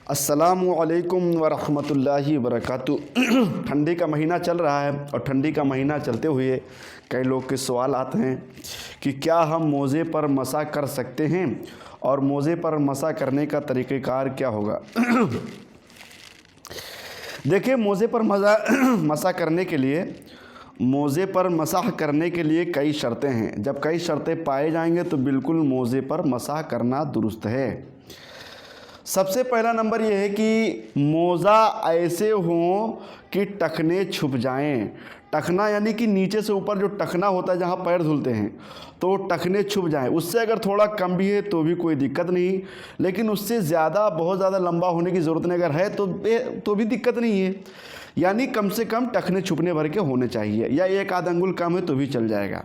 السلام علیکم ورحمۃ اللہ وبرکاتہ۔ ٹھنڈی کا مہینہ چل رہا ہے اور ٹھنڈی کا مہینہ چلتے ہوئے کئی لوگ کے سوال آتے ہیں کہ کیا ہم موزے پر مسح کر سکتے ہیں اور موزے پر مسح کرنے کا طریقہ کار کیا ہوگا۔ دیکھیں، موزے پر مسح کرنے کے لیے کئی شرطیں ہیں۔ جب کئی شرطیں پائے جائیں گے تو بالکل موزے پر مسح کرنا درست ہے۔ سب سے پہلا نمبر یہ ہے کہ موزہ ایسے ہوں کہ ٹخنے چھپ جائیں۔ ٹخنا یعنی کہ نیچے سے اوپر جو ٹخنا ہوتا ہے جہاں پیر دھلتے ہیں تو وہ ٹخنے چھپ جائیں۔ اس سے اگر تھوڑا کم بھی ہے تو بھی کوئی دقت نہیں، لیکن اس سے بہت زیادہ لمبا ہونے کی ضرورت نہیں، اگر ہے تو بھی دقت نہیں ہے۔ یعنی کم سے کم ٹخنے چھپنے بھر کے ہونے چاہیے، یا ایک آدھ انگل کم ہے تو بھی چل جائے گا۔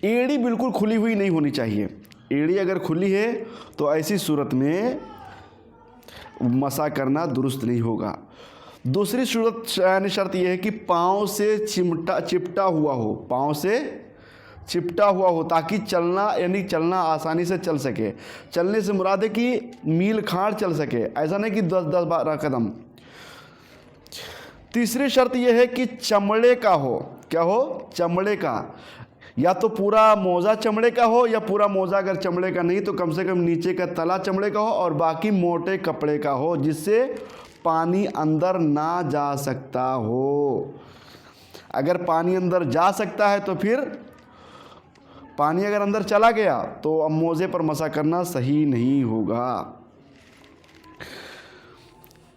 ایڑی بالکل کھلی ہوئی نہیں ہونی چاہیے۔ ایڑی اگر کھلی ہے تو ایسی صورت میں مسح کرنا درست نہیں ہوگا۔ دوسری شرط یہ ہے کہ پاؤں سے چپٹا ہوا ہو، تاکہ چلنا آسانی سے چل سکے۔ چلنے سے مراد ہے کہ میل کھاڑ چل سکے، ایسا نہیں کہ 10-12 قدم۔ تیسری شرط یہ ہے کہ چمڑے کا ہو۔ کیا ہو؟ چمڑے کا۔ یا تو پورا موزہ چمڑے کا ہو، یا پورا موزہ اگر چمڑے کا نہیں تو کم سے کم نیچے کا تلا چمڑے کا ہو اور باقی موٹے کپڑے کا ہو، جس سے پانی اندر نہ جا سکتا ہو۔ اگر پانی اندر جا سکتا ہے تو پھر پانی اگر اندر چلا گیا تو اب موزے پر مسح کرنا صحیح نہیں ہوگا۔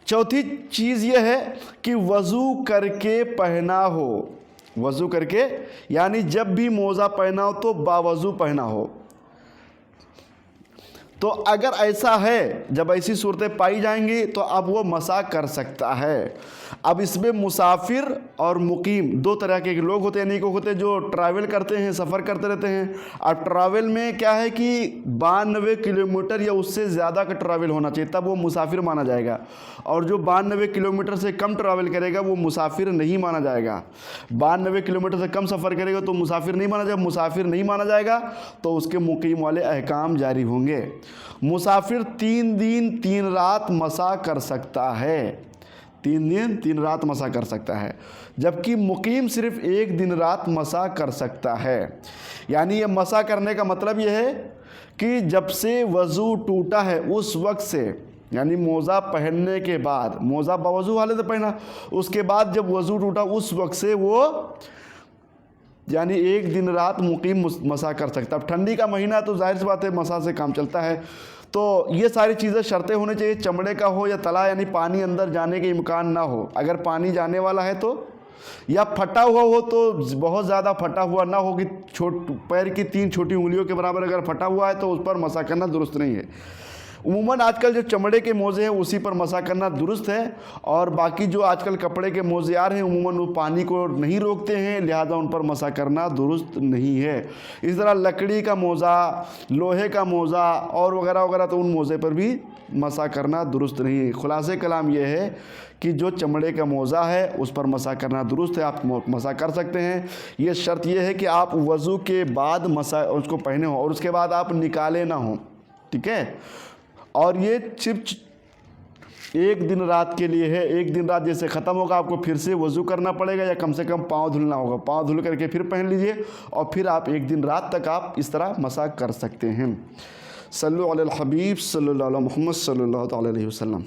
چوتھی چیز یہ ہے کہ وضو کر کے پہنا ہو۔ وضو کر کے یعنی جب بھی موزہ پہنا ہو تو باوضو پہنا ہو۔ تو اگر ایسا ہے، جب ایسی صورتیں پائی جائیں گی تو اب وہ مسح کر سکتا ہے۔ اب اس میں مسافر اور مقیم دو طرح کے لوگ ہوتے ہیں، یعنی کہ ہوتے ہیں جو ٹریول کرتے ہیں، سفر کرتے رہتے ہیں۔ اب ٹریول میں کیا ہے کہ 92 کلومیٹر یا اس سے زیادہ کا ٹریول ہونا چاہیے، تب وہ مسافر مانا جائے گا۔ اور جو 92 کلومیٹر سے کم ٹریول کرے گا وہ مسافر نہیں مانا جائے گا۔ 92 کلومیٹر سے کم سفر کرے گا تو مسافر نہیں مانا جائے گا۔ مسافر نہیں مانا جائے گا تو اس کے مقیم والے احکام جاری ہوں گے۔ مسافر 3 دن 3 رات مسح کر سکتا ہے، 3 دن 3 رات مسح کر سکتا ہے، جبکہ مقیم صرف 1 دن رات مسح کر سکتا ہے۔ یعنی یہ مسح کرنے کا مطلب یہ ہے کہ جب سے وضو ٹوٹا ہے اس وقت سے، یعنی موزہ پہننے کے بعد، موزہ باوضو حالت میں پہنا، اس کے بعد جب وضو ٹوٹا اس وقت سے وہ یعنی 1 دن رات مقیم مسح کر سکتا۔ اب ٹھنڈی کا مہینہ تو ظاہر سی بات ہے مسح سے کام چلتا ہے، تو یہ ساری چیزیں شرطیں ہونے چاہیے۔ چمڑے کا ہو یا تلا، یعنی پانی اندر جانے کے امکان نہ ہو۔ اگر پانی جانے والا ہے تو، یا پھٹا ہوا ہو تو بہت زیادہ پھٹا ہوا نہ ہو کہ پیر کی 3 چھوٹی انگلیوں کے برابر اگر پھٹا ہوا ہے تو اس پر مسح کرنا درست نہیں ہے۔ عموماً آج کل جو چمڑے کے موزے ہیں اسی پر مسح کرنا درست ہے، اور باقی جو آج کل کپڑے کے موزے آ رہے ہیں عموماً وہ پانی کو نہیں روکتے ہیں، لہذا ان پر مسح کرنا درست نہیں ہے۔ اس طرح لکڑی کا موزہ، لوہے کا موزہ اور وغیرہ وغیرہ تو ان موزے پر بھی مسح کرنا درست نہیں ہے۔ خلاصہ کلام یہ ہے کہ جو چمڑے کا موزہ ہے اس پر مسح کرنا درست ہے، آپ مسح کر سکتے ہیں۔ یہ شرط یہ ہے کہ آپ وضو کے بعد اس کو پہنے ہوں اور اس کے بعد آپ نکالے نہ ہوں، ٹھیک ہے۔ اور یہ صرف 1 دن رات کے لیے ہے۔ 1 دن رات جیسے ختم ہوگا آپ کو پھر سے وضو کرنا پڑے گا، یا کم سے کم پاؤں دھلنا ہوگا۔ پاؤں دھل کر کے پھر پہن لیجئے اور پھر آپ 1 دن رات تک آپ اس طرح مسح کر سکتے ہیں۔ صلو علی الحبیب صلی اللہ علیہ محمد صلی اللہ علیہ وسلم۔